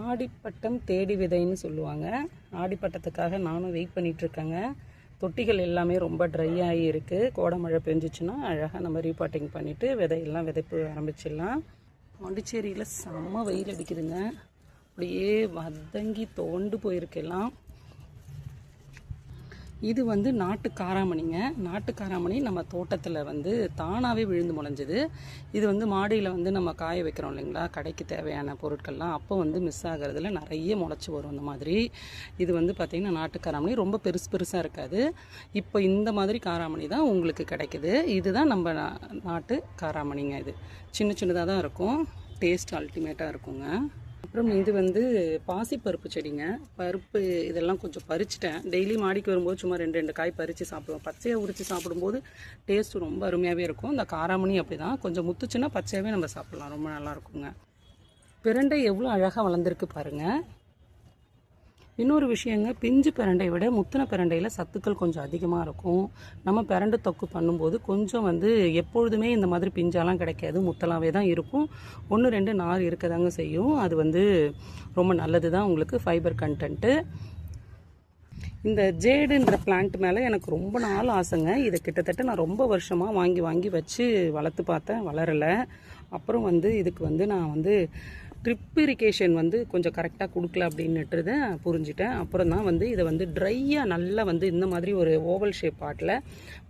ஆடிப்பட்டம் தேடி விதைன்னு சொல்லுவாங்க. ஆடிப்பட்டத்துக்காக நானும் வெயிட் பண்ணிகிட்ருக்கேங்க. தொட்டிகள் எல்லாமே ரொம்ப ட்ரை ஆகி இருக்குது. கோடை மழை பெஞ்சிச்சுன்னா அழகாக நம்ம ரீபாட்டிங் பண்ணிவிட்டு விதையெல்லாம் விதைப்பு ஆரம்பிச்சிடலாம். பாண்டிச்சேரியில் செம்ம வெயில் அடிக்குதுங்க. அப்படியே வதங்கி தோண்டு போயிருக்கெல்லாம். இது வந்து நாட்டு காராமணிங்க. நாட்டு காராமணி நம்ம தோட்டத்தில் வந்து தானாகவே விழுந்து முளைஞ்சது. இது வந்து மாடியில் வந்து நம்ம காய வைக்கிறோம் இல்லைங்களா, கடைக்கு தேவையான பொருட்கள்லாம், அப்போ வந்து மிஸ் ஆகிறதுல நிறைய முளைச்சி வரும் அந்த மாதிரி. இது வந்து பார்த்திங்கன்னா நாட்டு காராமணி ரொம்ப பெருசாக இருக்காது. இப்போ இந்த மாதிரி காராமணி தான் உங்களுக்கு கிடைக்குது. இதுதான் நம்ம நாட்டு காராமணிங்க. இது சின்னதாக தான் இருக்கும். டேஸ்ட் அல்டிமேட்டாக இருக்குங்க. அப்புறம் இது வந்து பாசிப்பருப்பு செடிங்க. பருப்பு இதெல்லாம் கொஞ்சம் பறிச்சிட்டேன். டெய்லி மாடிக்கு வரும்போது சும்மா 2 காய் பறித்து சாப்பிடுவோம். பச்சையாக உரித்து சாப்பிடும்போது டேஸ்ட்டு ரொம்ப அருமையாகவே இருக்கும். இந்த காராமணி அப்படி தான், கொஞ்சம் முத்துச்சுன்னா பச்சையாகவே நம்ம சாப்பிட்லாம், ரொம்ப நல்லாயிருக்குங்க. பிரண்டை எவ்வளோ அழகாக வளர்ந்துருக்கு பாருங்கள். இன்னொரு விஷயங்க, பிஞ்சு பிரண்டை விட முத்தின பிரண்டையில் சத்துக்கள் கொஞ்சம் அதிகமாக இருக்கும். நம்ம பிரண்டை தொக்கு பண்ணும்போது கொஞ்சம் வந்து எப்பொழுதுமே இந்த மாதிரி பிஞ்சாலாம் கிடைக்காது, முத்தலாகவே தான் இருக்கும். 1-2 நார் இருக்க தாங்க செய்யும். அது வந்து ரொம்ப நல்லது தான் உங்களுக்கு, ஃபைபர் கண்டென்ட்டு. இந்த ஜேடுன்ற பிளான்ட் மேலே எனக்கு ரொம்ப நாள் ஆசைங்க. இதை கிட்டத்தட்ட நான் ரொம்ப வருஷமாக வாங்கி வச்சு வளர்த்து பார்த்தேன், வளரலை. அப்புறம் வந்து இதுக்கு வந்து நான் வந்து ட்ரிப் இரிகேஷன் வந்து கொஞ்சம் கரெக்டாக கொடுக்கல அப்படின்னுட்டு புரிஞ்சுட்டேன். அப்புறம் தான் வந்து இதை வந்து ட்ரையாக நல்லா வந்து இந்த மாதிரி ஒரு ஓவல் ஷேப் பாட்டில்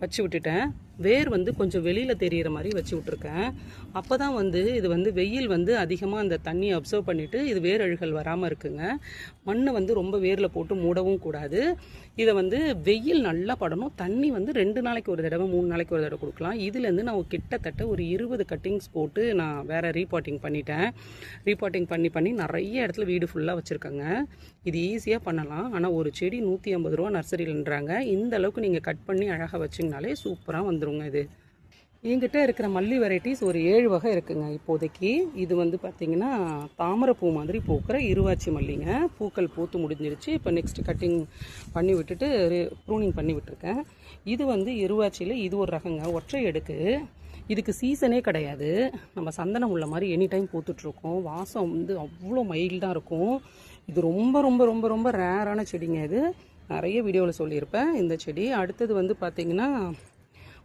வச்சு விட்டுட்டேன். வேர் வந்து கொஞ்சம் வெளியில் தெரிகிற மாதிரி வச்சு விட்ருக்கேன். அப்போ தான் வந்து இது வந்து வெயில் வந்து அதிகமாக அந்த தண்ணியை அப்சர்வ் பண்ணிவிட்டு இது வேர் அழுகல் வராமல் இருக்குங்க. மண்ணை வந்து ரொம்ப வேரில் போட்டு மூடவும் கூடாது. இதை வந்து வெயில் நல்லா படணும். தண்ணி வந்து 2 நாளைக்கு ஒரு தடவை 3 நாளைக்கு ஒரு தடவை கொடுக்கலாம். இதுலேருந்து நான் கிட்டத்தட்ட ஒரு 20 கட்டிங்ஸ் போட்டு நான் வேறு ரீபாட்டிங் பண்ணிட்டேன். ரீபாட்டிங் பண்ணி நிறைய இடத்துல வீடு ஃபுல்லாக வச்சுருக்கேங்க. இது ஈஸியாக பண்ணலாம். ஆனால் ஒரு செடி 150 ரூபா நர்சரியில்ன்றாங்க. இந்த அளவுக்கு நீங்கள் கட் பண்ணி அழகாக வச்சிங்கனாலே சூப்பராக வந்துருங்க. இது என்கிட்ட இருக்கிற மல்லி வெரைட்டிஸ் ஒரு 7 வகை இருக்குங்க இப்போதைக்கு. இது வந்து பார்த்திங்கன்னா தாமரைப்பூ மாதிரி பூக்கிற இருவாச்சி மல்லிங்க. பூக்கள் பூத்து முடிஞ்சிருச்சு. இப்போ நெக்ஸ்ட் கட்டிங் பண்ணி விட்டுட்டு ப்ரூனிங் பண்ணி விட்டுருக்கேன். இது வந்து இருவாச்சியில் இது ஒரு ரகங்க, ஒற்றை எடுக்கு. இதுக்கு சீசனே கிடையாது. நம்ம சந்தனம் உள்ள மாதிரி எனி டைம் பூத்துட்ருக்கோம். வாசம் வந்து அவ்வளோ மைல்டாக இருக்கும். இது ரொம்ப ரொம்ப ரொம்ப ரொம்ப ரேரான செடிங்க. இது நிறைய வீடியோவில் சொல்லியிருப்பேன் இந்த செடி. அடுத்தது வந்து பார்த்திங்கன்னா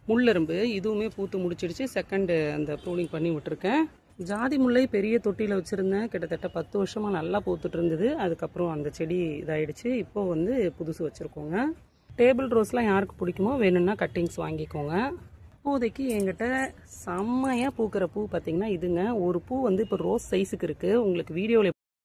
முள்ளரும்பு. இதுவுமே பூத்து முடிச்சிடுச்சு. செகண்டு அந்த ப்ரூனிங் பண்ணி விட்டுருக்கேன். ஜாதி முல்லை பெரிய தொட்டியில் வச்சுருந்தேன். கிட்டத்தட்ட 10 வருஷமாக நல்லா பூத்துட்டு இருந்தது. அதுக்கப்புறம் அந்த செடி இதாகிடுச்சு. இப்போது வந்து புதுசு வச்சுருக்கோங்க. டேபிள் ரோஸ்லாம் யாருக்கு பிடிக்குமோ வேணும்னா கட்டிங்ஸ் வாங்கிக்கோங்க. இப்போதைக்கு என்கிட்ட செம்மையாக பூக்கிற பூ பார்த்திங்கன்னா இதுங்க. ஒரு பூ வந்து இப்போ ரோஸ் சைஸுக்கு இருக்குது. உங்களுக்கு வீடியோவில்